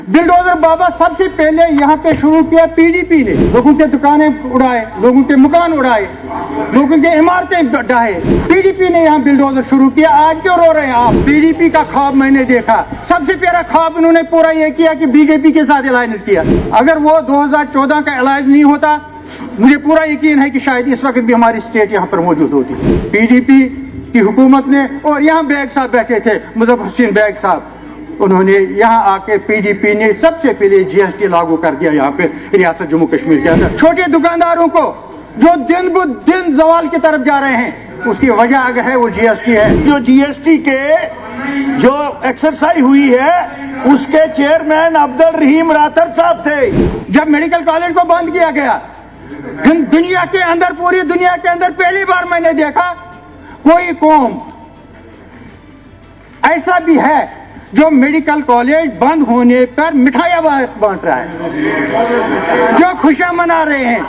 Bulldozer बाबा सबसे पहले यहाँ पे शुरू किया पीडीपी ने, लोगों के दुकानें उड़ाए, लोगों के मकान उड़ाए, लोगों के इमारतें ढाए। पीडीपी ने यहाँ बिल्डोजर शुरू किया। आज क्यों रो रहे हैं आप? पीडीपी का ख्वाब मैंने देखा, सबसे प्यारा ख्वाब उन्होंने पूरा ये किया कि बीजेपी के साथ अलायंस किया। अगर वो 2014 का अलायंस नहीं होता, मुझे पूरा यकीन है कि शायद इस वक्त भी हमारी स्टेट यहाँ पर मौजूद होती। पीडीपी की हुकूमत ने, और यहाँ बेग साहब बैठे थे, मुजफ्फर हुसैन बेग साहब, उन्होंने यहाँ आके पीडीपी ने सबसे पहले जीएसटी लागू कर दिया यहाँ पे रियासत जम्मू कश्मीर के अंदर। छोटे दुकानदारों को जो दिन ब दिन जवाल की तरफ जा रहे हैं, उसकी वजह अगर है वो जीएसटी है। जो जीएसटी के जो एक्सरसाइज हुई है उसके चेयरमैन अब्दुल रहीम राथर साहब थे। जब मेडिकल कॉलेज को बंद किया गया, दुनिया के अंदर, पूरी दुनिया के अंदर पहली बार मैंने देखा कोई कौम ऐसा भी है जो मेडिकल कॉलेज बंद होने पर मिठाइयां बांट रहा है, जो खुशियां मना रहे हैं,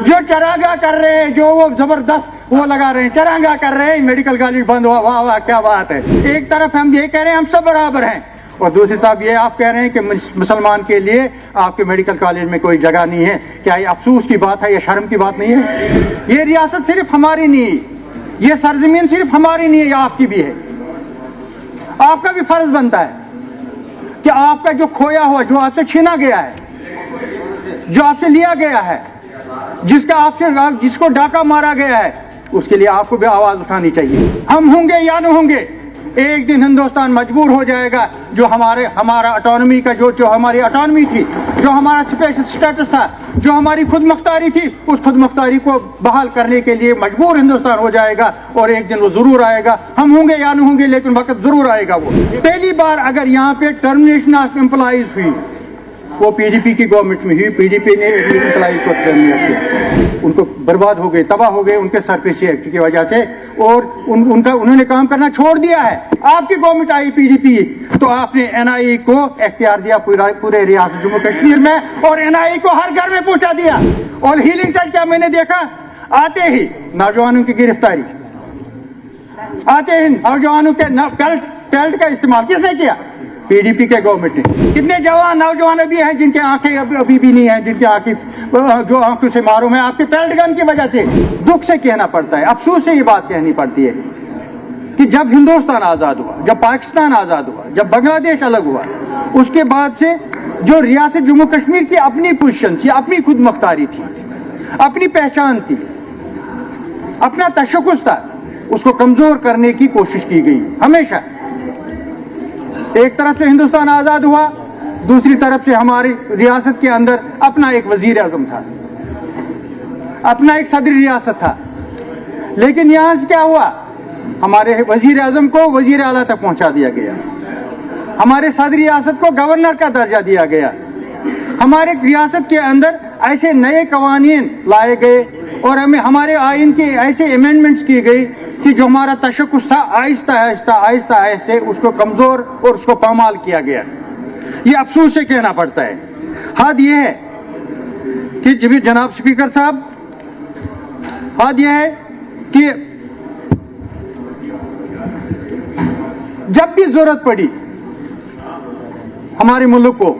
जो चरागा कर रहे हैं, जो वो जबरदस्त वो लगा रहे हैं, चरागा कर रहे हैं, मेडिकल कॉलेज बंद हुआ, वाह वाह क्या बात है। एक तरफ हम ये कह रहे हैं हम सब बराबर हैं, और दूसरी तरफ ये आप कह रहे हैं कि मुसलमान के लिए आपके मेडिकल कॉलेज में कोई जगह नहीं है। क्या ये अफसोस की बात है या शर्म की बात नहीं है? ये रियासत सिर्फ हमारी नहीं, ये सरजमीन सिर्फ हमारी नहीं है, ये आपकी भी है। आपका भी फर्ज बनता है कि आपका जो खोया हुआ, जो आपसे छीना गया है, जो आपसे लिया गया है, जिसको डाका मारा गया है, उसके लिए आपको भी आवाज उठानी चाहिए। हम होंगे या न होंगे, एक दिन हिंदुस्तान मजबूर हो जाएगा। जो हमारा ऑटोनॉमी का जो हमारी ऑटोनॉमी थी, जो हमारा स्पेशल स्टेटस था, जो हमारी खुद मुख्तारी थी, उस खुद मुख्तारी को बहाल करने के लिए मजबूर हिंदुस्तान हो जाएगा, और एक दिन वो जरूर आएगा। हम होंगे या नहीं होंगे, लेकिन वक्त जरूर आएगा। वो पहली बार अगर यहाँ पे टर्मिनेशन ऑफ एम्प्लॉइज हुई, वो पीडीपी की गवर्नमेंट में हुई। पीडीपी ने एम्प्लॉइज को टर्मिनेट किया, उनको बर्बाद हो गए, तबाह हो गए उनके सरपेसी एक्ट की वजह से, और उन्होंने काम करना छोड़ दिया है। आपकी गवर्नमेंट आई पीडीपी, तो आपने एनआईए को एख्तियार दिया पूरे रियासत जम्मू कश्मीर में, और एनआईए को हर घर में पहुंचा दिया। और हीलिंग टच क्या मैंने देखा, आते ही नौजवानों की गिरफ्तारी, आते ही नौजवानों के पेल्ट का इस्तेमाल किसने किया? पीडीपी के गवर्नमेंट ने। कितने जवान नौजवान अभी हैं जिनके आंखें अभी भी नहीं हैं, जिनकी आंखें जो आंखों से मारूम है आपके पेल्ट गन की वजह से। दुख से कहना पड़ता है, अफसोस से ये बात कहनी पड़ती है कि जब हिंदुस्तान आजाद हुआ, जब पाकिस्तान आजाद हुआ, जब बांग्लादेश अलग हुआ, उसके बाद से जो रियासत जम्मू कश्मीर की अपनी पोजीशन थी, अपनी खुद मुख्तारी थी, अपनी पहचान थी, अपना तशक्कुस था, उसको कमजोर करने की कोशिश की गई हमेशा। एक तरफ से हिंदुस्तान आजाद हुआ, दूसरी तरफ से हमारी रियासत के अंदर अपना एक वजीर आजम था, अपना एक सदर रियासत था। लेकिन यहां से क्या हुआ, हमारे वजीर आजम को वजीर आला तक पहुंचा दिया गया, हमारे सदर रियासत को गवर्नर का दर्जा दिया गया, हमारे रियासत के अंदर ऐसे नए कवानीन लाए गए, और हमारे आइन के ऐसे अमेंडमेंट्स की गई कि जो हमारा तशक्कुस था, आहिस्ता आहिस्ता उसको कमजोर और उसको पामाल किया गया। ये अफसोस से कहना पड़ता है। हद ये है कि जनाब स्पीकर साहब, हद ये है कि जब भी जरूरत पड़ी हमारे मुल्क को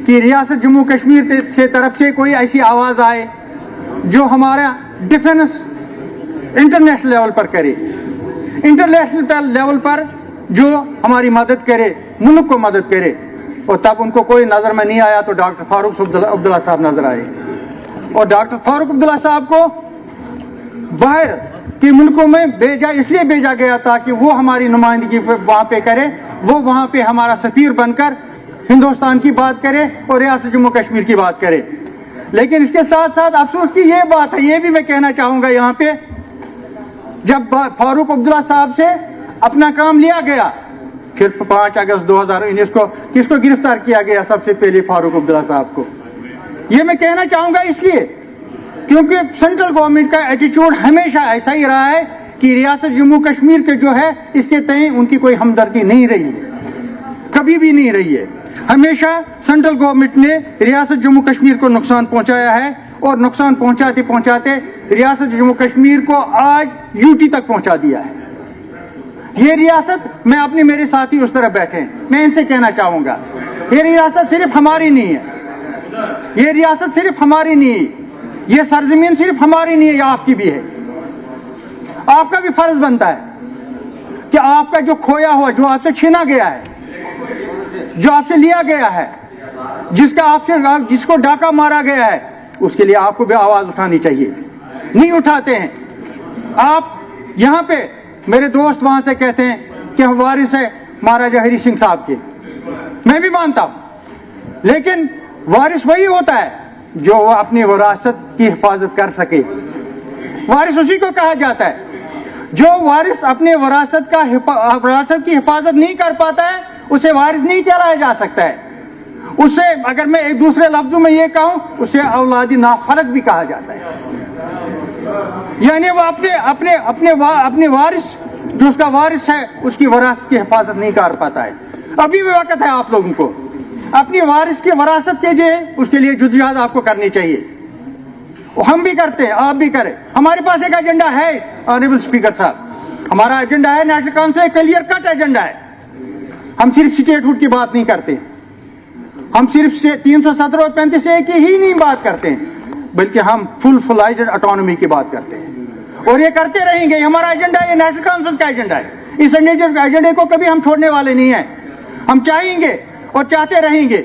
कि रियासत जम्मू कश्मीर से तरफ से कोई ऐसी आवाज आए जो हमारा डिफेंस इंटरनेशनल लेवल पर करे, इंटरनेशनल लेवल पर जो हमारी मदद करे, मुल्क को मदद करे, और तब उनको कोई नजर में नहीं आया तो डॉक्टर फारूक अब्दुल्ला साहब नजर आए। और डॉक्टर फारूक अब्दुल्ला साहब को बाहर के मुल्कों में इसलिए भेजा गया था कि वो हमारी नुमाइंदगी वहां पे करे, वो वहां पे हमारा सफीर बनकर हिंदुस्तान की बात करे और रियासत जम्मू कश्मीर की बात करे। लेकिन इसके साथ साथ अफसोस की ये बात है, ये भी मैं कहना चाहूंगा यहाँ पे, जब फारूक अब्दुल्ला साहब से अपना काम लिया गया, फिर 5 अगस्त 2019 को किसको गिरफ्तार किया गया? सबसे पहले फारूक अब्दुल्ला साहब को। ये मैं कहना चाहूंगा इसलिए क्योंकि सेंट्रल गवर्नमेंट का एटीट्यूड हमेशा ऐसा ही रहा है कि रियासत जम्मू कश्मीर के जो है इसके तय उनकी कोई हमदर्दी नहीं रही है, कभी भी नहीं रही है। हमेशा सेंट्रल गवर्नमेंट ने रियासत जम्मू कश्मीर को नुकसान पहुंचाया है, और नुकसान पहुंचाते पहुंचाते रियासत जम्मू कश्मीर को आज यूटी तक पहुंचा दिया है। یہ ریاست میں اپنے میرے ساتھی اس طرف بیٹھے ہیں، میں ان سے کہنا چاہوں گا یہ ریاست صرف ہماری نہیں ہے، یہ ریاست صرف ہماری نہیں ہے، یہ سرزمین صرف ہماری نہیں ہے، یہ آپ کی بھی ہے۔ آپ کا بھی فرض بنتا ہے کہ آپ کا جو کھویا ہوا، جو آپ سے چھینا گیا ہے، جو آپ سے لیا گیا ہے، جس کو ڈاکہ مارا گیا ہے، اس کے لیے آپ کو بھی آواز اٹھانی چاہیے۔ نہیں اٹھاتے ہیں آپ۔ یہاں پہ میرے دوست وہاں سے کہتے ہیں کہ ہم وارث ہے مہاراجا ہری سنگھ صاحب کے، میں بھی مانتا ہوں، لیکن وارث وہی ہوتا ہے جو وہ اپنی وراثت کی حفاظت کر سکے۔ وارث اسی کو کہا جاتا ہے جو وارث اپنے وراثت کی حفاظت نہیں کر پاتا ہے، اسے وارث نہیں کہلایا جا سکتا ہے۔ اسے اگر میں ایک دوسرے لفظوں میں یہ کہوں، اسے اولادی نافرق بھی کہا جاتا ہے۔ یعنی وہ اپنے وارث، جو اس کا وارث ہے، اس کی وراثت کی حفاظت نہیں کر پاتا ہے۔ ابھی بھی وقت ہے آپ لوگوں کو اپنی وارث کی وراثت کے جو ہے اس کے لیے جدوجہد آپ کو کرنی چاہیے۔ ہم بھی کرتے ہیں، آپ بھی کریں۔ ہمارے پاس ایک ایجنڈا ہے آنریبل اسپیکر صاحب، ہمارا ایجنڈا ہے نیشنل کانفرنس، ایک کلیئر کٹ ایجنڈا ہے۔ ہم صرف اسٹیٹ ہوڈ کی بات نہیں کرتے، ہم صرف 317 اور 35A کی ہی نہیں بات کرتے ہیں، بلکہ ہم فل فلائزڈ اٹانومی کی بات کرتے ہیں، اور یہ کرتے رہیں گے۔ ہمارا ایجنڈا ہے، نیشنل کانفرنس کا ایجنڈا ہے۔ اس ایجنڈے کو کبھی ہم چھوڑنے والے نہیں ہیں۔ ہم چاہیں گے اور چاہتے رہیں گے۔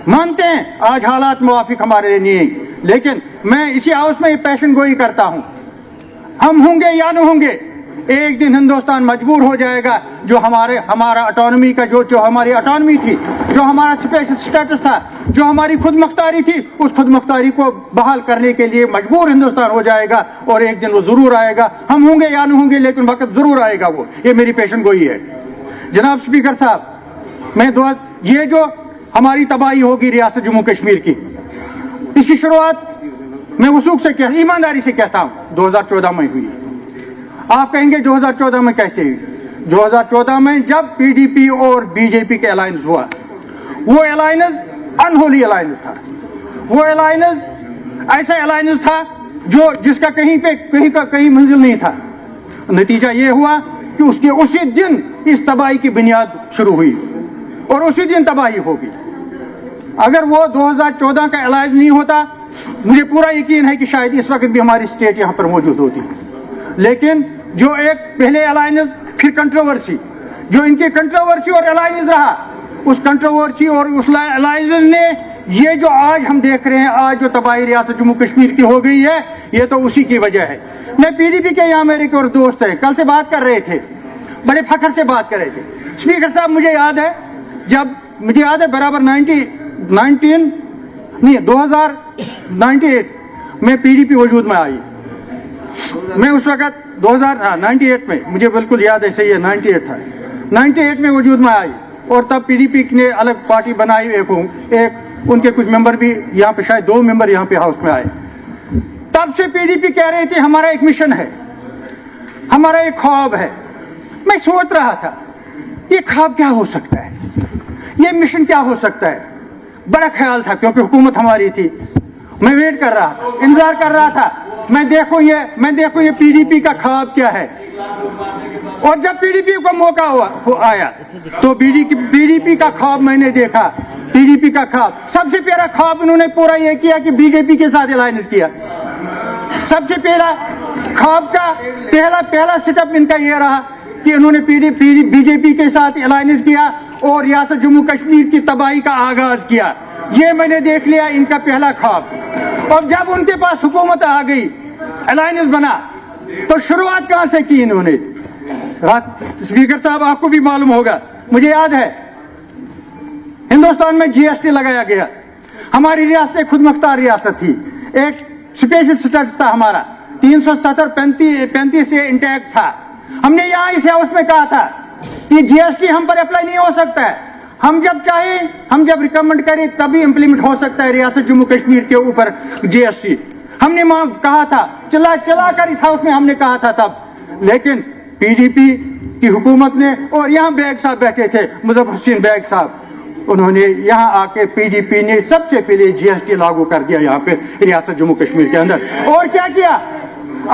مانتے ہیں آج حالات موافق ہمارے لیے نہیں ہیں، لیکن میں اسی ہاؤس میں یہ پیشن گوئی کرتا ہوں، ہم ہوں گے یا نہ ہوں گے، ایک دن ہندوستان مجبور ہو جائے گا جو ہمارا اٹانومی کا جو ہماری اٹانومی تھی، جو ہمارا اسپیشل اسٹیٹس تھا، جو ہماری خود مختاری تھی، اس خود مختاری کو بحال کرنے کے لیے مجبور ہندوستان ہو جائے گا، اور ایک دن وہ ضرور آئے گا۔ ہم ہوں گے یا نہ ہوں گے، لیکن وقت ضرور آئے گا، وہ یہ میری پیشن گوئی ہے۔ جناب اسپیکر صاحب، یہ جو ہماری تباہی ہوگی ریاست جموں کشمیر کی، اس کی شروعات میں وثوق سے ایمانداری سے کہتا ہوں 2014 میں ہوئی۔ آپ کہیں گے 2014 میں کیسے ہوئی؟ 2014 میں جب PDP اور BJP کے الائنس ہوا، وہ الائنس انہولی الائنس تھا، وہ الائنس ایسا الائنس تھا جس کا کہیں منزل نہیں تھا۔ نتیجہ یہ ہوا کہ اسی دن اس تباہی کی بنیاد شروع ہوئی، اور اسی دن تباہی ہوگی۔ اگر وہ 2014 کا الائنس نہیں ہوتا، مجھے پورا یقین ہے کہ شاید اس وقت بھی ہماری اسٹیٹ یہاں پر موجود ہوتی۔ لیکن جو ایک پہلے الائنس، پھر کنٹروورسی، جو ان کی کنٹروورسی اور الائنس رہا، اس کنٹروورسی اور اس الائنس نے یہ جو آج ہم دیکھ رہے ہیں، آج جو تباہی ریاست جموں کشمیر کی ہو گئی ہے، یہ تو اسی کی وجہ ہے۔ میں PDP کے یہاں میرے اور دوست ہیں، کل سے بات کر رہے تھے، بڑے فخر سے بات کر رہے تھے۔ اسپیکر صاحب، مجھے یاد ہے برابر 2098 میں PDP وجود میں آئی۔ میں اس وقت 98 میں، مجھے بالکل یاد ہے، صحیح ہے 98 تھا، 98 میں وجود میں آئی، اور تب PDP نے الگ پارٹی بنائی، ایک ان کے کچھ ممبر بھی یہاں پہ، شاید 2 ممبر یہاں پہ ہاؤس میں آئے۔ تب سے PDP کہہ رہی تھی ہمارا ایک مشن ہے، ہمارا ایک خواب ہے۔ میں سوچ رہا تھا یہ خواب کیا ہو سکتا ہے، یہ مشن کیا ہو سکتا ہے۔ بڑا خیال تھا، کیونکہ حکومت ہماری تھی۔ میں ویٹ کر رہا تھا، انتظار کر رہا تھا، میں دیکھوں یہ PDP کا خواب کیا ہے۔ اور جب PDP کو موقع آیا تو PDP کا خواب میں نے دیکھا۔ PDP کا خواب، سب سے پہلا خواب انہوں نے پورا یہ کیا کہ BJP کے ساتھ الائنس کیا۔ سب سے پہلا خواب کا پہلا سٹیپ ان کا یہ رہا کہ انہوں نے BJP کے ساتھ الائنس کیا اور ریاست جموں کشمیر کی تباہی کا آغاز کیا۔ یہ میں نے دیکھ لیا ان کا پہلا خواب۔ اور جب ان کے پاس حکومت آ گئی، الائنس بنا، تو شروعات کہاں سے کی انہوں نے؟ اسپیکر صاحب، آپ کو بھی معلوم ہوگا، مجھے یاد ہے ہندوستان میں GST لگایا گیا۔ ہماری ریاست ایک خود مختار ریاست تھی، ایک اسپیشل اسٹیٹس تھا ہمارا، 370-35 سے انٹیکٹ تھا۔ ہم نے یہاں اس ہاؤس میں کہا تھا کہ GST ہم پر اپلائی نہیں ہو سکتا ہے، ہم جب چاہیں، ہم جب ریکمنڈ کریں تبھی امپلیمنٹ ہو سکتا ہے ریاست جموں کشمیر کے اوپر GST۔ ہم نے کہا تھا، چلا کر اس ہاؤس میں ہم نے کہا تھا تب، لیکن PDP کی حکومت نے، اور یہاں بیگ صاحب بیٹھے تھے، مظفر حسین بیگ صاحب، انہوں نے یہاں آ کے PDP نے سب سے پہلے GST لاگو کر دیا یہاں پہ ریاست جموں کشمیر کے اندر۔ اور کیا کیا؟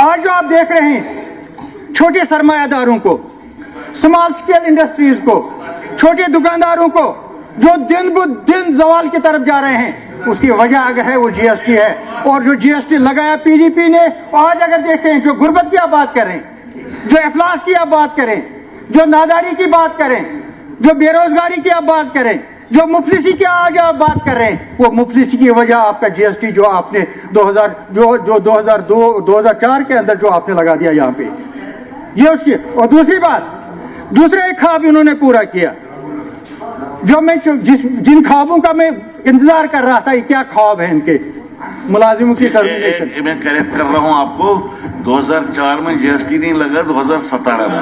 آج جو آپ دیکھ رہے ہیں چھوٹے سرمایہ داروں کو स्मॉल स्केल इंडस्ट्रीज को, छोटे दुकानदारों को जो दिन ब दिन जवाल की तरफ जा रहे हैं, उसकी वजह अगर है वो जीएसटी है। और जो जीएसटी लगाया पीडीपी ने, आज अगर देखें जो गुर्बत की आप बात करें, जो अफलास की आप बात करें, जो नादारी की बात करें, जो बेरोजगारी की आप बात करें, जो मुफलिसी की आज आप बात कर रहे हैं, वो मुफलिसी की वजह आपका जीएसटी जो आपने 2004 के अंदर जो आपने लगा दिया यहाँ पे, ये उसकी। और दूसरी बात, दूसरे एक ख्वाब इन्होंने पूरा किया जो मैं जिन ख्वाबों का मैं इंतजार कर रहा था, ये क्या ख्वाब है इनके मुलाजिमों की टर्मिनेशन। मैं करेक्ट कर रहा हूँ आपको, 2004 में जीएसटी नहीं लगा, 2017 में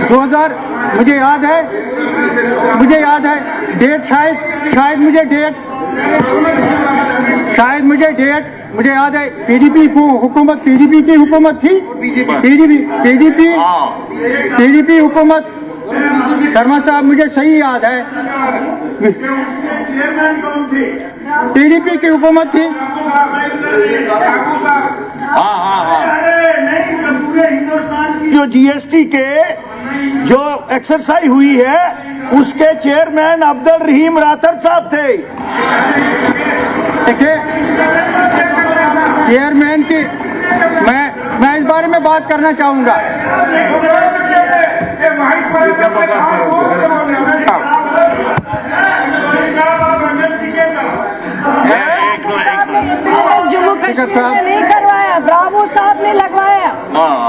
2000 मुझे याद है डेट, शायद मुझे याद है पीडीपी की हुकूमत थी, पीडीपी हुकूमत, शर्मा साहब मुझे सही याद है, पीडीपी की हुकूमत थी। जो जीएसटी के जो एक्सरसाइज हुई है उसके चेयरमैन अब्दुल रहीम रातर साहब थे। देखिए चेयरमैन की मैं इस बारे में बात करना चाहूंगा। जम्मू कश्मीर में नहीं करवाया, द्राबू साहब ने लगवाया।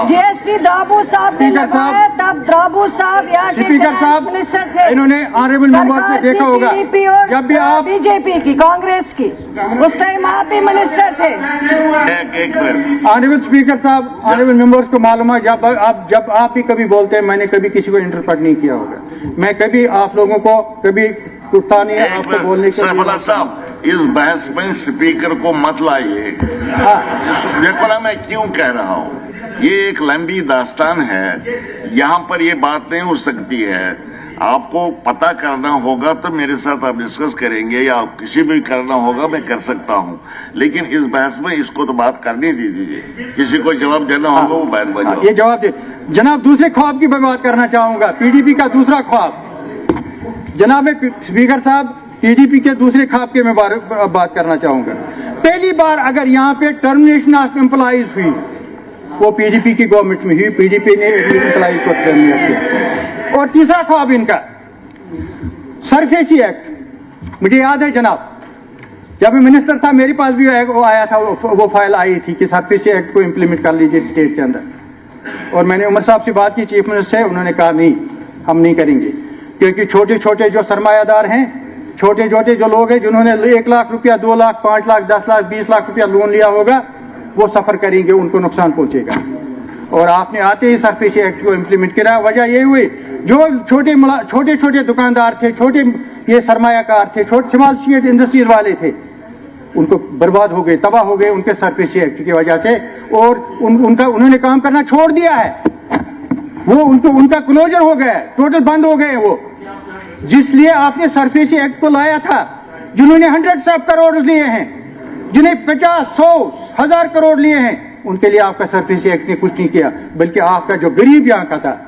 जीएसटी द्राबू साहब ने लगवाया, तब द्राबू साहब यहाँ के फाइनेंस मिनिस्टर थे। इन्होंने ऑनरेबल मेंबर से देखा होगा, पीडीपी और जब भी आप बीजेपी की, कांग्रेस की, उस टाइम आप भी मिनिस्टर थे। ऑनरेबल स्पीकर साहब, ऑनरेबल मेंबर्स को मालूम है, जब आप भी कभी बोलते हैं, मैंने कभी किसी को इंटरप्रेट नहीं किया होगा। मैं कभी आप लोगों को कभी कुत्ता नहीं आपको बोलने के सरफराज साहब, इस बहस में स्पीकर को मत लाइए। देखो ना मैं क्यों कह रहा हूँ, ये एक लंबी दास्तान है, यहाँ पर ये बात नहीं हो सकती है। आपको पता करना होगा तो मेरे साथ आप डिस्कस करेंगे, या किसी भी करना होगा मैं कर सकता हूँ, लेकिन इस बहस में इसको तो बात करने दीजिए। किसी को जवाब देना होगा वो बात बजाओ। ये जवाब दे जनाब। दूसरे ख्वाब की मैं बात करना चाहूंगा, पीडीपी का दूसरा ख्वाब। जनाब स्पीकर साहब, पीडीपी के दूसरे ख्वाब के मैं बात करना चाहूंगा। पहली बार अगर यहाँ पे टर्मिनेशन ऑफ एम्प्लॉइज हुई, वो पीडीपी की गवर्नमेंट में हुई, पीडीपी ने एम्प्लॉइज को टर्मिनेट किया। और तीसरा ख्वाब इनका सरफेसी एक्ट। मुझे याद है जनाब, जब मैं मिनिस्टर था मेरे पास भी वो आया था, वो फाइल आई थी कि सरफेसी एक्ट को इम्प्लीमेंट कर लीजिए स्टेट के अंदर। और मैंने उमर साहब से बात की, चीफ मिनिस्टर से, उन्होंने कहा नहीं, हम नहीं करेंगे, क्योंकि छोटे छोटे जो सरमायादार हैं, छोटे छोटे जो लोग हैं जिन्होंने 1 लाख रुपया, 2 लाख, 5 लाख, 10 लाख, 20 लाख रुपया लोन लिया होगा, वो सफर करेंगे, उनको नुकसान पहुंचेगा। और आपने आते ही सरफेसी एक्ट को इम्प्लीमेंट किया। वजह ये हुई, जो छोटे छोटे दुकानदार थे, छोटे ये सरमायाकार थे, छोटे स्मॉल स्केल इंडस्ट्रीज वाले थे, उनको बर्बाद हो गए, तबाह हो गए उनके सरफेसी एक्ट की वजह से। और उन्होंने काम करना छोड़ दिया है, वो उनका क्लोजर हो गया, टोटल बंद हो गए वो। जिसलिए आपने सरफेसी एक्ट को लाया था, जिन्होंने 100 ऑफ करोड़ लिए हैं, जिन्हें 50, 100, 1000 करोड़ लिए हैं, उनके लिए आपका सरफेसी एक्ट ने कुछ नहीं किया। बल्कि आपका जो गरीब यहाँ का था,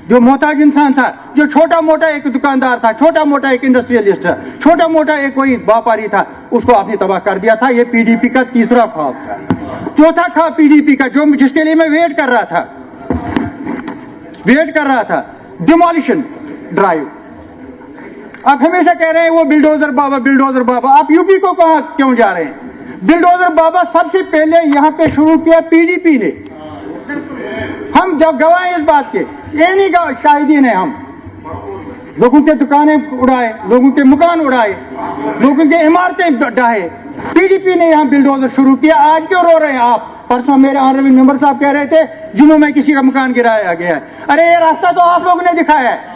जो मोहताज इंसान था, जो छोटा मोटा एक दुकानदार था, छोटा मोटा एक इंडस्ट्रियलिस्ट था, छोटा मोटा एक कोई व्यापारी था, उसको आपने तबाह कर दिया था। ये पीडीपी का तीसरा ख्वाब था। चौथा ख्वाब पीडीपी का, जो जिसके लिए मैं वेट कर रहा था, डिमोलिशन ड्राइव। आप हमेशा कह रहे हैं वो बिल्डोजर बाबा, बिल्डोजर बाबा। आप यूपी को कहां क्यों जा रहे हैं? बिल्डोजर बाबा सबसे पहले यहां पे शुरू किया पीडीपी ने। हम जब गवाह इस बात के, ये नहीं शाहिदीन है हम। लोगों के दुकानें उड़ाए, लोगों के मकान उड़ाए, लोगों के इमारतें ढाए, पीडीपी ने यहां बिल्डोजर शुरू किया। आज क्यों रो रहे हैं आप? परसों मेरे ऑनरेबल मेंबर साहब कह रहे थे जुम्मू में किसी का मकान गिराया गया है। अरे ये रास्ता तो आप लोगों ने दिखाया है,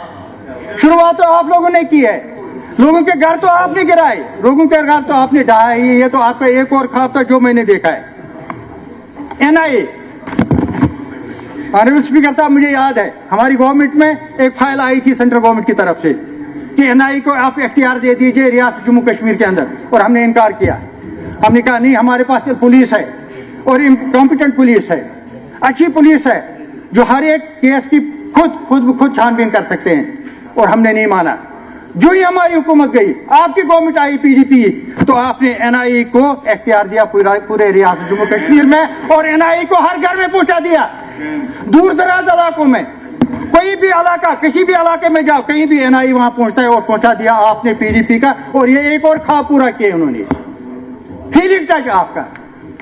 शुरुआत तो आप लोगों ने की है, लोगों के घर तो आपने गिराए, लोगों के घर तो आपने ढाया ही। ये तो आपका एक और ख्वाब था जो मैंने देखा है। एनआईए, ऑनरेबल स्पीकर साहब, मुझे याद है हमारी गवर्नमेंट में एक फाइल आई थी सेंट्रल गवर्नमेंट की तरफ से कि एनआईए को आप इख्तियार दे दीजिए रियासत जम्मू कश्मीर के अंदर, और हमने इनकार किया। हमने कहा नहीं, हमारे पास पुलिस है और कॉम्पिटेंट पुलिस है, अच्छी पुलिस है, जो हर एक केस की खुद छानबीन कर सकते हैं, और हमने नहीं माना। जो ही हमारी हुकूमत गई, आपकी गवर्नमेंट आई पीडीपी, तो आपने एनआईए को इख्तियार दिया पूरे रियासत जम्मू कश्मीर में, और एनआईए को हर घर में पहुंचा दिया। दूर दराज इलाकों में कोई भी इलाका, किसी भी इलाके में जाओ, कहीं भी एनआईए वहां पहुंचता है, और पहुंचा दिया आपने पीडीपी का। और ये एक और ख्वाब पूरा किया उन्होंने, हीलिंग टच आपका।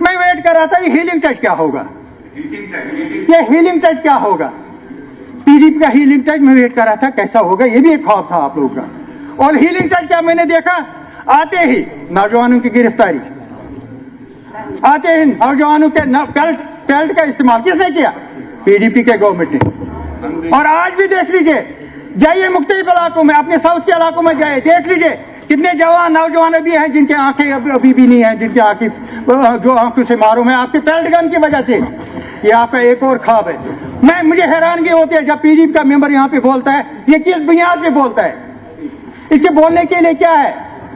मैं वेट कर रहा था ये हीलिंग टच क्या होगा, ये हीलिंग टच क्या होगा, पीडीपी का हीलिंग टच मैं वेट कर रहा था कैसा होगा, ये भी एक ख्वाब था आप लोगों का। और हीलिंग टच क्या मैंने देखा, आते ही नौजवानों की गिरफ्तारी, आते ही नौजवानों के पेल्ट का इस्तेमाल किसने किया, पीडीपी के गवर्नमेंट ने। और आज भी देख लीजिए, जाइए मुख्तलिफ इलाकों में, अपने साउथ के इलाकों में जाइए, देख लीजिए कितने जवान नौजवान अभी हैं जिनके आंखें अभी भी नहीं हैं, जिनकी आंखें जो आंखों से मारूम है आपके पेल्ट गन की वजह से। ये आपका एक और ख्वाब है। मुझे हैरानगी होती है जब पीडीपी का मेंबर यहाँ पे बोलता है, ये किस बुनियाद पे बोलता है, इसके बोलने के लिए क्या है?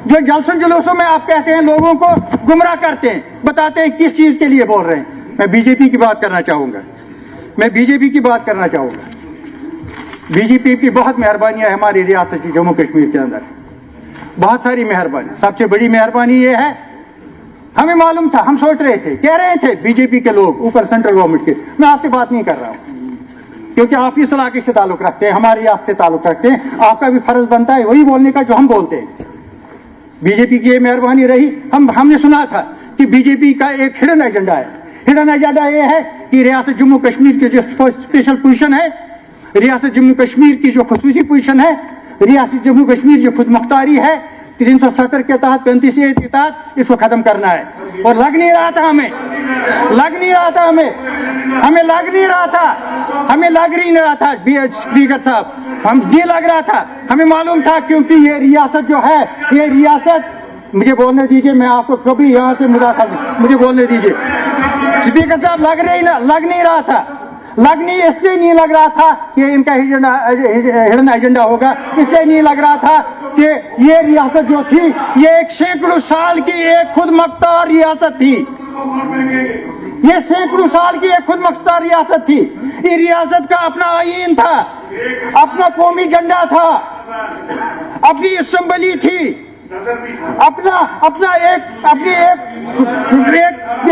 जो जलसों जुलूसों में आप कहते हैं, लोगों को गुमराह करते हैं, बताते हैं किस चीज के लिए बोल रहे हैं। मैं बीजेपी की बात करना चाहूंगा, मैं बीजेपी की बात करना चाहूंगा। बीजेपी की बहुत मेहरबानी है हमारी रियासत जम्मू कश्मीर के अंदर, बहुत सारी मेहरबानी। सबसे बड़ी मेहरबानी ये है, हमें मालूम था, हम सोच रहे थे, कह रहे थे बीजेपी के लोग ऊपर सेंट्रल गवर्नमेंट के, मैं आपसे बात नहीं कर रहा हूं क्योंकि आप इस इलाके से ताल्लुक रखते हैं, हमारी रियासत से ताल्लुक रखते हैं, आपका भी फर्ज बनता है वही बोलने का जो हम बोलते हैं। बीजेपी की ये मेहरबानी रही। हमने सुना था कि बीजेपी का एक हिडन एजेंडा है। हिडन एजेंडा ये है कि रियासत जम्मू कश्मीर की जो स्पेशल पोजीशन है, रियासत जम्मू कश्मीर की जो खसूसी पोजीशन है, रियासत जम्मू कश्मीर जो खुद मुख्तारी है 370 के तहत 35A के तहत, इसको खत्म करना है। और लग नहीं रहा था हमें, लग नहीं रहा था हमें लग नहीं रहा था, हमें लग ही नहीं रहा था स्पीकर साहब, हम ये लग रहा था, हमें मालूम था, क्योंकि ये रियासत जो है, ये रियासत, मुझे बोलने दीजिए, मैं आपको कभी यहाँ से मुझे बोलने दीजिए स्पीकर साहब, लग नहीं रहा था, इसलिए नहीं लग रहा था कि इनका हिडन एजेंडा होगा, इसलिए नहीं लग रहा था कि ये रियासत जो थी, ये एक सैकड़ों साल की एक खुद मुख्तार रियासत थी, ये सैकड़ों साल की एक खुद मुख्तार रियासत थी। ये रियासत का अपना आईन था, अपना कौमी झंडा था, अपनी असेंबली थी, अपना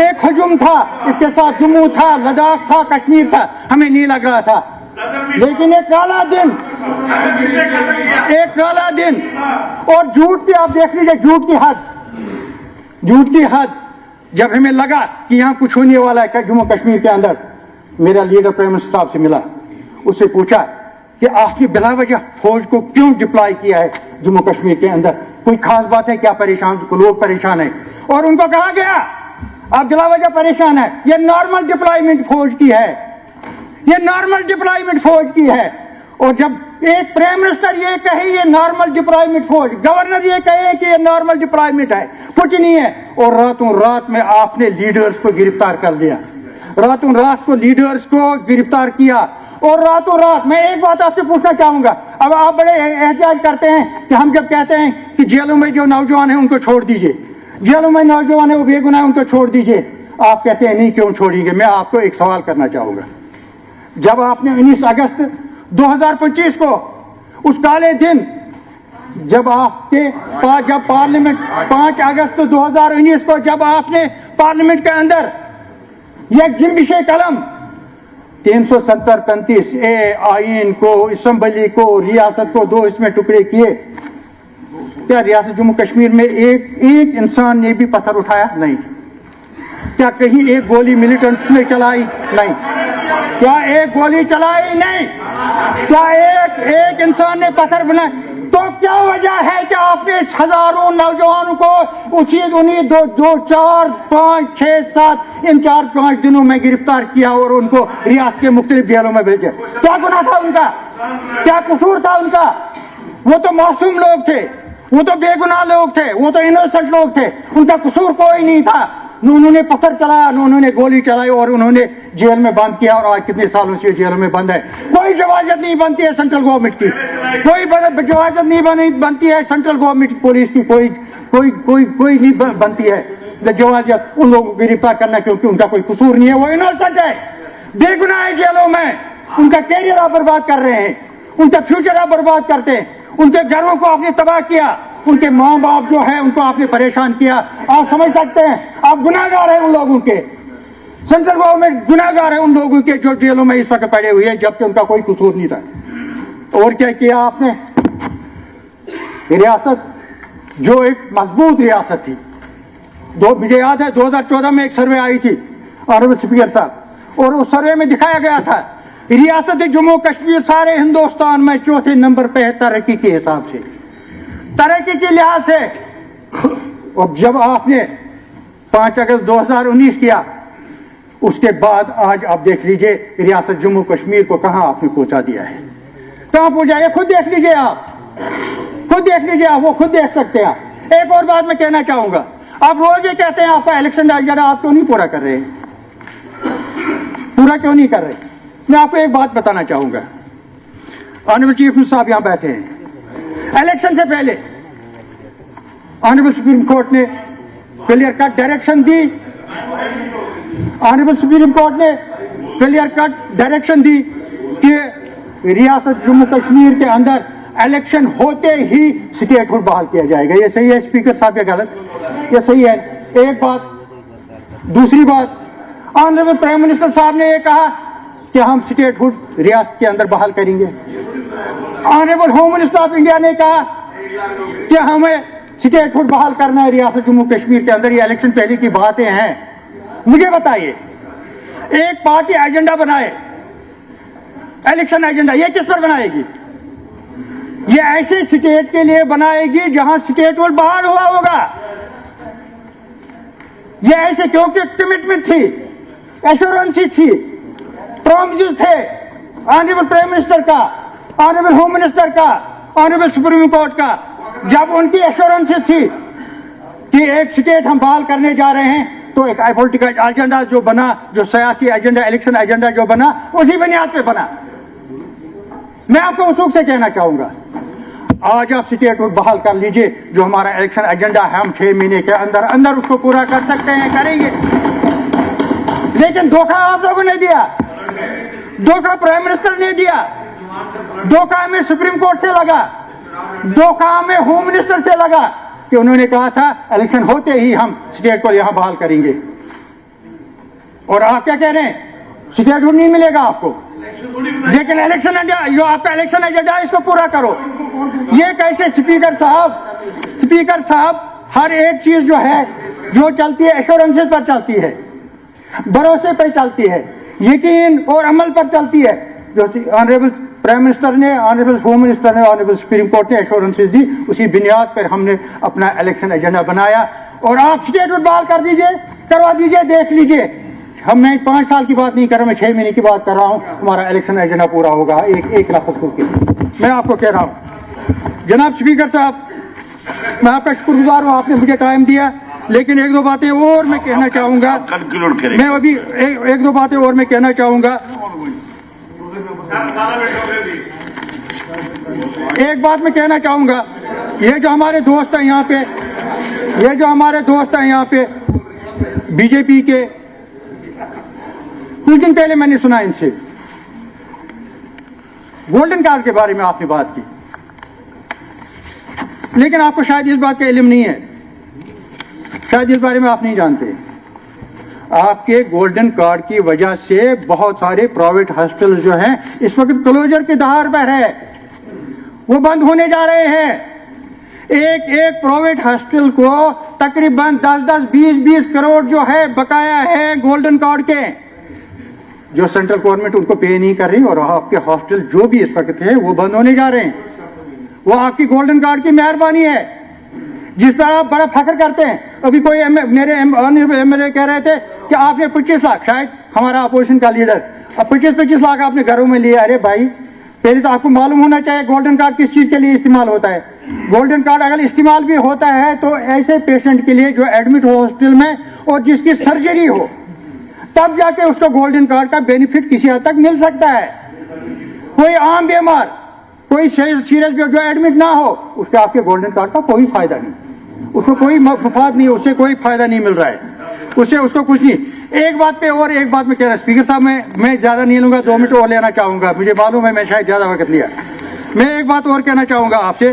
एक हुजूम था, इसके साथ जम्मू था, लद्दाख था, कश्मीर था, हमें नहीं लग रहा था। लेकिन एक काला दिन और झूठ की, आप देख लीजिए झूठ की हद, जब हमें लगा कि यहाँ कुछ होने वाला है जम्मू कश्मीर के अंदर, मेरा लीडर प्राइम मिनिस्टर साहब से मिला, उससे पूछा कि आपने बिला वजह फौज को क्यों डिप्लॉय किया है जम्मू कश्मीर के अंदर, कोई खास बात है क्या, लोग परेशान है? और उनको कहा गया आप बिला वजह परेशान है, ये नॉर्मल डिप्लॉयमेंट फौज की है, ये नॉर्मल डिप्लॉयमेंट फौज की है। और जब एक प्राइम मिनिस्टर ये कहे ये नॉर्मल डिप्लॉयमेंट फौज, गवर्नर ये कहे कि ये नॉर्मल डिप्लॉयमेंट है, कुछ नहीं है, और रातों रात में आपने लीडर्स को गिरफ्तार कर लिया, रातों रात को लीडर्स को गिरफ्तार किया, और रातों रात। मैं एक बात आपसे पूछना चाहूंगा, अब आप बड़े एहतजाज करते हैं कि हम जब कहते हैं कि जेलों में जो नौजवान है उनको छोड़ दीजिए, जेलों में नौजवान है वो बेगुनाह उनको छोड़ दीजिए, आप कहते हैं नहीं, क्यों छोड़ेंगे? मैं आपको एक सवाल करना चाहूंगा, जब आपने 19 अगस्त 2025 को, उस काले दिन, जब आपके पास, जब पार्लियामेंट 5 अगस्त 2019 को जब आपने पार्लियामेंट के अंदर ये जिम्बिशे कलम 370-35A आईन को, असेंबली को, रियासत को 2 इसमें टुकड़े किए, क्या रियासत जम्मू कश्मीर में एक इंसान ने भी पत्थर उठाया? नहीं। क्या कहीं एक गोली मिलिटेंट्स ने चलाई? नहीं। क्या एक गोली चलाई? नहीं। क्या एक इंसान ने पत्थर बनाए? तो क्या वजह है कि आपने हजारों नौजवानों को उन्हीं 2, 4, 5, 6, 7 इन 4-5 दिनों में गिरफ्तार किया और उनको रियासत के मुख्तलिफ जेलों में भेजा? क्या गुनाह था उनका? क्या कसूर था उनका? वो तो मासूम लोग थे, वो तो बेगुनाह लोग थे, वो तो इनोसेंट लोग थे, उनका कसूर कोई नहीं था। उन्होंने पत्थर चलाया, उन्होंने गोली चलाई और उन्होंने जेल में बंद किया, और आज कितने सालों से जेल में बंद है। कोई जवाजत नहीं बनती है सेंट्रल गवर्नमेंट की, कोई जवाजत नहीं बनती है सेंट्रल गवर्नमेंट पुलिस की, कोई नहीं बनती है जवाजत उन लोगों को गिरफ्तार करना, क्योंकि उनका कोई कसूर नहीं है, वो इनोसेंट है, बेगुनाह है जेलों में। ان کا کیریئر آپ برباد کر رہے ہیں, ان کا فیوچر آپ برباد کرتے ہیں, ان کے گھروں کو آپ نے تباہ کیا, ان کے ماں باپ جو ہیں ان کو آپ نے پریشان کیا. آپ سمجھ سکتے ہیں آپ گناہ گار ہیں ان لوگوں کے, سینٹرل گورنمنٹ گناہ گار ہے ان لوگوں کے جو جیلوں میں اس وقت پڑے ہوئے ہیں جبکہ ان کا کوئی قصور نہیں تھا. اور کیا کیا آپ نے؟ ریاست جو ایک مضبوط ریاست تھی, مجھے یاد ہے 2014 میں ایک سروے آئی تھی آنریبل اسپیکر صاحب, اور اس سروے میں دکھایا گیا تھا ریاست جموں کشمیر سارے ہندوستان میں چوتھے نمبر پہ ہے ترقی کے حساب سے, ترقی کے لحاظ سے. اور جب آپ نے 5 اگست 2019 کیا اس کے بعد آج آپ دیکھ لیجئے ریاست جموں کشمیر کو کہاں آپ نے پہنچا دیا ہے, کہاں پہنچا ہے خود دیکھ لیجئے آپ, خود دیکھ لیجئے آپ, وہ خود دیکھ سکتے ہیں. ایک اور بات میں کہنا چاہوں گا, آپ روز یہ کہتے ہیں آپ کا الیکشن ایجنڈا آپ کیوں نہیں پورا کر رہے, پورا کیوں نہیں کر رہے؟ میں آپ کو ایک بات بتانا چاہوں گا. آنریبل چیف منسٹر صاحب یہاں بیٹھے ہیں, الیکشن سے پہلے آنریبل سپریم کورٹ نے کلیئر کٹ ڈائریکشن دی, آنریبل سپریم کورٹ نے کلیئر کٹ ڈائریکشن دی کہ ریاست جموں کشمیر کے اندر الیکشن ہوتے ہی اسٹیٹ ہوڈ بحال کیا جائے گا. یہ صحیح ہے اسپیکر صاحب یا غلط؟ یہ صحیح ہے. ایک بات. دوسری بات, آنریبل پرائم منسٹر صاحب نے یہ کہا کہ ہم اسٹیٹ ہوڈ ریاست کے اندر بحال کریں گے. Honourable home minister of India نے کہا کہ ہمیں اسٹیٹ ہوڈ بحال کرنا ہے ریاست جموں کشمیر کے اندر. یہ الیکشن پہلے کی باتیں ہیں. مجھے بتائیے, ایک پارٹی ایجنڈا بنائے, الیکشن ایجنڈا, یہ کس پر بنائے گی؟ یہ ایسے اسٹیٹ کے لیے بنائے گی جہاں اسٹیٹ ہوڈ بحال ہوا ہوگا. یہ ایسے کیونکہ کمٹمنٹ تھی, ایشورنس تھی, پرومسز تھے آنریبل پرائم منسٹر کا, آنریبل ہوم منسٹر کا, آنریبل سپریم کورٹ کا. جب ان کی ایشورنس تھی کہ ایک اسٹیٹ ہم بحال کرنے جا رہے ہیں تو ایک پولیٹیکل ایجنڈا جو بنا, جو سیاسی ایجنڈا, الیکشن ایجنڈا جو بنا, اسی بنیاد پہ بنا. میں آپ کو اصول سے کہنا چاہوں گا, آج آپ اسٹیٹ ہوڈ بحال کر لیجئے, جو ہمارا الیکشن ایجنڈا ہے ہم 6 مہینے کے اندر اندر اس کو پورا کر سکتے ہیں, کریں گے. لیکن دھوکہ آپ لوگوں نے دیا, دھوکہ پرائم منسٹر نے دیا, دھوکہ ہمیں سپریم کورٹ سے لگا, دھوکہ ہمیں ہوم منسٹر سے لگا کہ انہوں نے کہا تھا الیکشن ہوتے ہی ہم اسٹیٹ کو یہاں بحال کریں گے. اور آپ کیا کہہ رہے ہیں؟ اسٹیٹ ہوڈ نہیں ملے گا آپ کو, لیکن الیکشن جو آپ کا الیکشن ایجنڈا ہے اس کو پورا کرو. یہ کیسے اسپیکر صاحب؟ اسپیکر صاحب, ہر ایک چیز جو ہے جو چلتی ہے ایشورنس پر چلتی ہے, بھروسے پہ چلتی ہے, یقین اور عمل پر چلتی ہے. جو آنریبل پرائم منسٹر نے, آنریبل ہوم منسٹر نے, آنریبل سپریم کورٹ نے ایشورنس دی, اسی بنیاد پر ہم نے اپنا الیکشن ایجنڈا بنایا. اور آپ اسٹیٹ ہوڈ بحال کر دیجئے, کروا دیجئے, دیکھ لیجئے. میں 5 سال کی بات نہیں کر رہا, میں 6 مہینے کی بات کر رہا ہوں. ہمارا الیکشن ایجنڈا پورا ہوگا ایک لفظ کے. میں آپ کو کہہ رہا ہوں جناب اسپیکر صاحب, میں آپ کا شکر گزار ہوں, آپ نے مجھے ٹائم دیا, لیکن 1-2 باتیں اور میں کہنا چاہوں گا. میں ابھی 1-2 باتیں اور میں کہنا چاہوں گا. ایک بات میں کہنا چاہوں گا, یہ جو ہمارے دوست ہیں یہاں پہ, یہ جو ہمارے دوست ہیں یہاں پہ بی جے پی کے, کچھ دن پہلے میں نے سنا ان سے گولڈن کارڈ کے بارے میں آپ نے بات کی, لیکن آپ کو شاید اس بات کا علم نہیں ہے, شاید اس بارے میں آپ نہیں جانتے. آپ کے گولڈن کارڈ کی وجہ سے بہت سارے پرائیویٹ ہاسپٹل جو ہیں اس وقت کلوجر کے دہار پر ہے, وہ بند ہونے جا رہے ہیں. ایک پرائیویٹ ہاسپٹل کو تقریباً 10-20 کروڑ جو ہے بقایا ہے گولڈن کارڈ کے, جو سینٹرل گورنمنٹ ان کو پے نہیں کر رہی, اور آپ کے ہاسپٹل جو بھی اس وقت ہے وہ بند ہونے جا رہے ہیں. وہ آپ کی گولڈن کارڈ کی مہربانی ہے جس پر آپ بڑا فخر کرتے ہیں. ابھی کوئی میرے ایم ایل اے کہہ رہے تھے کہ آپ نے 25 لاکھ, شاید ہمارا اپوزیشن کا لیڈر, اب 25 لاکھ آپ نے گھروں میں لیے. ارے بھائی, پہلے تو آپ کو معلوم ہونا چاہیے گولڈن کارڈ کس چیز کے لیے استعمال ہوتا ہے. گولڈن کارڈ اگر استعمال بھی ہوتا ہے تو ایسے پیشنٹ کے لیے جو ایڈمٹ ہو ہاسپٹل میں اور جس کی سرجری ہو, تب جا کے اس کو گولڈن کارڈ کا بینیفٹ کسی حد تک مل سکتا ہے. کوئی عام بیمار, کوئی سیریس جو ایڈمٹ نہ ہو, اس کا آپ کے گولڈن کارڈ کا کوئی فائدہ نہیں, اس کو کوئی مفاد نہیں, اس سے کوئی فائدہ نہیں مل رہا ہے, اس کو کچھ نہیں. ایک بات پہ اور ایک بات میں کہہ رہا ہوں اسپیکر صاحب میں زیادہ نہیں لوں گا 2 منٹ اور لینا چاہوں گا مجھے معلوم ہے میں شاید زیادہ وقت لیا میں ایک بات اور کہنا چاہوں گا آپ سے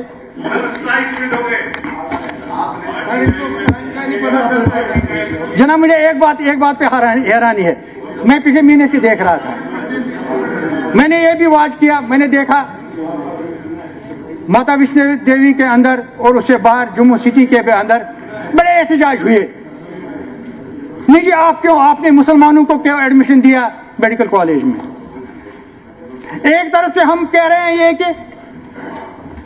جناب مجھے ایک بات پہ حیرانی ہے میں پچھلے مہینے سے دیکھ رہا تھا میں نے یہ بھی واچ کیا میں نے دیکھا ماتا ویشنو دیوی کے اندر اور اس سے باہر جموں سٹی کے اندر بڑے احتجاج ہوئے نہیں جی آپ نے مسلمانوں کو کیوں ایڈمیشن دیا میڈیکل کالج میں ایک طرف سے ہم کہہ رہے ہیں یہ کہ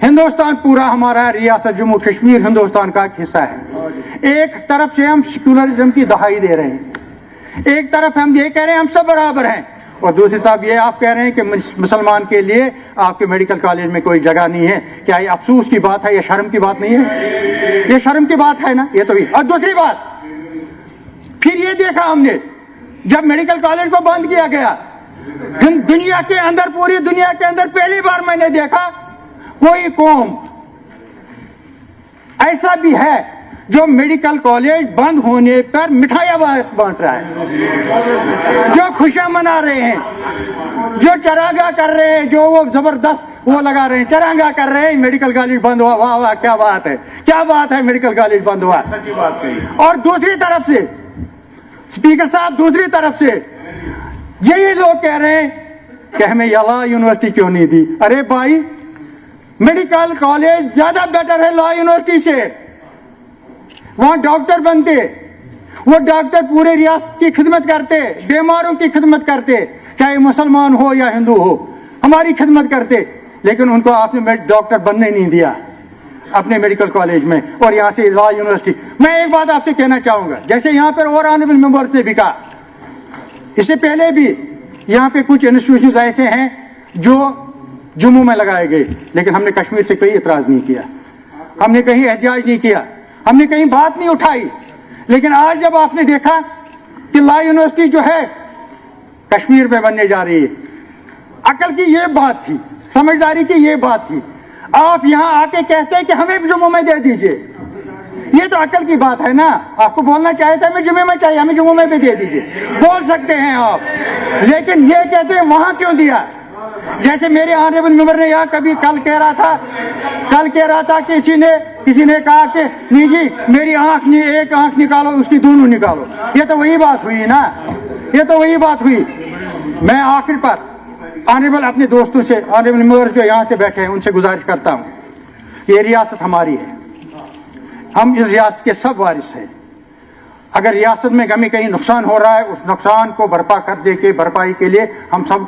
ہندوستان پورا ہمارا ریاست جموں کشمیر ہندوستان کا ایک حصہ ہے ایک طرف سے ہم سیکولرزم کی دہائی دے رہے ہیں ایک طرف ہم یہ کہہ رہے ہیں ہم سب برابر ہیں اور دوسری صاحب یہ آپ کہہ رہے ہیں کہ مسلمان کے لیے آپ کے میڈیکل کالج میں کوئی جگہ نہیں ہے کیا یہ افسوس کی بات ہے یہ شرم کی بات نہیں ہے یہ شرم کی بات ہے نا یہ تو اور دوسری بات پھر یہ دیکھا ہم نے جب میڈیکل کالج کو بند کیا گیا دنیا کے اندر پوری دنیا کے اندر پہلی بار میں نے دیکھا کوئی قوم ایسا بھی ہے جو میڈیکل کالج بند ہونے پر مٹھائیاں بانٹ رہا ہے جو خوشیاں منا رہے ہیں جو چرانگا کر رہے ہیں جو وہ زبردست وہ لگا رہے ہیں چرانگا کر رہے ہیں میڈیکل کالج بند ہوا واہ واہ کیا بات ہے میڈیکل کالج بند ہوا اور دوسری طرف سے اسپیکر صاحب دوسری طرف سے یہی لوگ کہہ رہے ہیں کہ ہمیں لا یونیورسٹی کیوں نہیں دی ارے بھائی میڈیکل کالج زیادہ بیٹر ہے لا یونیورسٹی سے وہاں ڈاکٹر بنتے وہ ڈاکٹر پورے ریاست کی خدمت کرتے بیماروں کی خدمت کرتے چاہے مسلمان ہو یا ہندو ہو ہماری خدمت کرتے لیکن ان کو آپ نے ڈاکٹر بننے نہیں دیا اپنے میڈیکل کالج میں اور یہاں سے لا یونیورسٹی میں ایک بات آپ سے کہنا چاہوں گا جیسے یہاں پر اور آنریبل ممبرز نے بھی کہا اس سے پہلے بھی یہاں پہ کچھ انسٹیٹیوشنز ایسے ہیں جو جموں میں لگائے گئے لیکن ہم نے کشمیر سے کوئی اعتراض نہیں کیا ہم نے کہیں احتجاج نہیں کیا ہم نے کہیں بات نہیں اٹھائی لیکن آج جب آپ نے دیکھا کہ لا یونیورسٹی جو ہے کشمیر میں بننے جا رہی ہے عقل کی یہ بات تھی سمجھداری کی یہ بات تھی آپ یہاں آ کے کہتے ہیں کہ ہمیں جموں میں دے دیجئے یہ تو عقل کی بات ہے نا آپ کو بولنا چاہے تھا ہمیں جمعے میں چاہیے ہمیں جموں میں بھی دے دیجئے بول سکتے ہیں آپ لیکن یہ کہتے ہیں وہاں کیوں دیا جیسے میرے آنریبل ممبر نے یہاں کبھی کل کہہ رہا تھا کسی نے کہا کہ نہیں جی میری ایک آنکھ نکالو اس کی دونوں نکالو یہ تو وہی بات ہوئی نا یہ تو وہی بات ہوئی میں آخر پر آنریبل اپنے دوستوں سے آنریبل ممبر جو یہاں سے بیٹھے ہیں ان سے گزارش کرتا ہوں کہ یہ ریاست ہماری ہے ہم اس ریاست کے سب وارث ہیں اگر ریاست میں ہمیں کہیں نقصان ہو رہا ہے اس نقصان کو بھرپائی کے لیے ہم سب